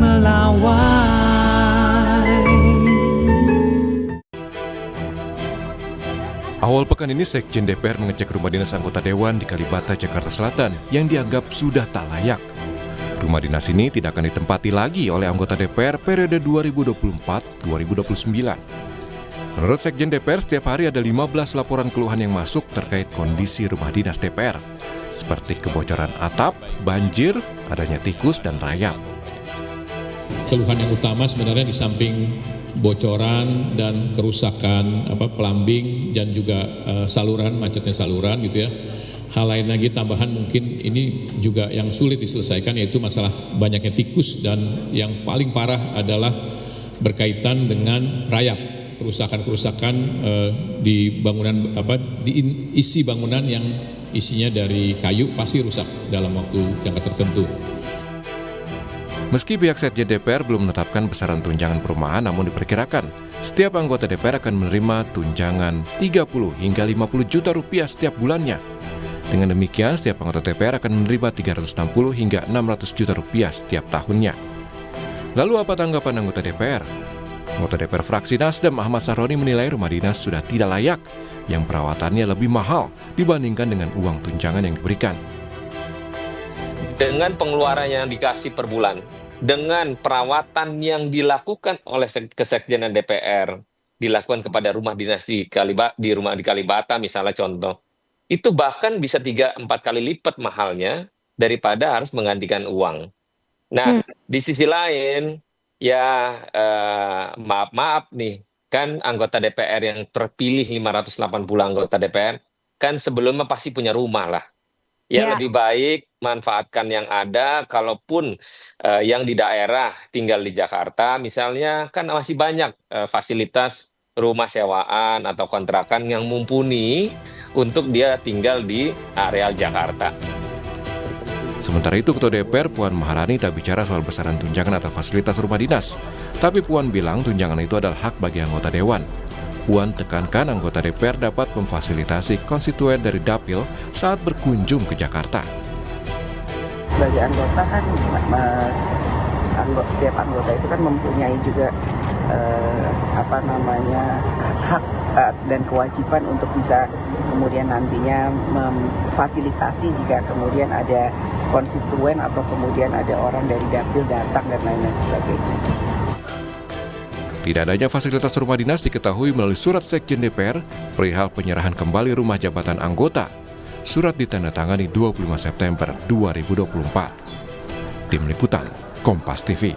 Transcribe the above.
melawai. Awal pekan ini Sekjen DPR mengecek rumah dinas anggota Dewan di Kalibata, Jakarta Selatan yang dianggap sudah tak layak. Rumah dinas ini tidak akan ditempati lagi oleh anggota DPR periode 2024-2029. Menurut Sekjen DPR, setiap hari ada 15 laporan keluhan yang masuk terkait kondisi rumah dinas DPR, seperti kebocoran atap, banjir, adanya tikus, dan rayap. Keluhan yang utama sebenarnya di samping bocoran dan kerusakan plumbing dan juga saluran, macetnya saluran gitu ya. Hal lain lagi tambahan mungkin ini juga yang sulit diselesaikan, yaitu masalah banyaknya tikus, dan yang paling parah adalah berkaitan dengan rayap, kerusakan-kerusakan di bangunan di isi bangunan yang isinya dari kayu pasti rusak dalam waktu jangka tertentu. Meski pihak Sekjen DPR belum menetapkan besaran tunjangan perumahan, namun diperkirakan setiap anggota DPR akan menerima tunjangan 30 hingga 50 juta rupiah setiap bulannya. Dengan demikian, setiap anggota DPR akan menerima 360 hingga 600 juta rupiah setiap tahunnya. Lalu apa tanggapan anggota DPR? Anggota DPR fraksi Nasdem Ahmad Sahroni menilai rumah dinas sudah tidak layak, yang perawatannya lebih mahal dibandingkan dengan uang tunjangan yang diberikan. Dengan pengeluaran yang dikasih per bulan, dengan perawatan yang dilakukan oleh Kesekjenan DPR, dilakukan kepada rumah dinas di Kalibata misalnya contoh, itu bahkan bisa 3-4 kali lipat mahalnya daripada harus menggantikan uang. Nah, di sisi lain, ya maaf nih, kan anggota DPR yang terpilih 580 anggota DPR, kan sebelumnya pasti punya rumah lah. Ya, lebih baik manfaatkan yang ada, kalaupun yang di daerah tinggal di Jakarta misalnya, kan masih banyak fasilitas rumah sewaan atau kontrakan yang mumpuni untuk dia tinggal di areal Jakarta. Sementara itu, Ketua DPR Puan Maharani tak bicara soal besaran tunjangan atau fasilitas rumah dinas. Tapi Puan bilang tunjangan itu adalah hak bagi anggota Dewan. Puan tekankan anggota DPR dapat memfasilitasi konstituen dari Dapil saat berkunjung ke Jakarta. Sebagai anggota kan, setiap anggota itu kan mempunyai juga hak dan kewajiban untuk bisa kemudian nantinya memfasilitasi jika kemudian ada konstituen atau kemudian ada orang dari Dapil datang dan lain-lain sebagainya. Tidak adanya fasilitas rumah dinas diketahui melalui surat Sekjen DPR perihal penyerahan kembali rumah jabatan anggota. Surat ditandatangani 25 September 2024. Tim Liputan, Kompas TV.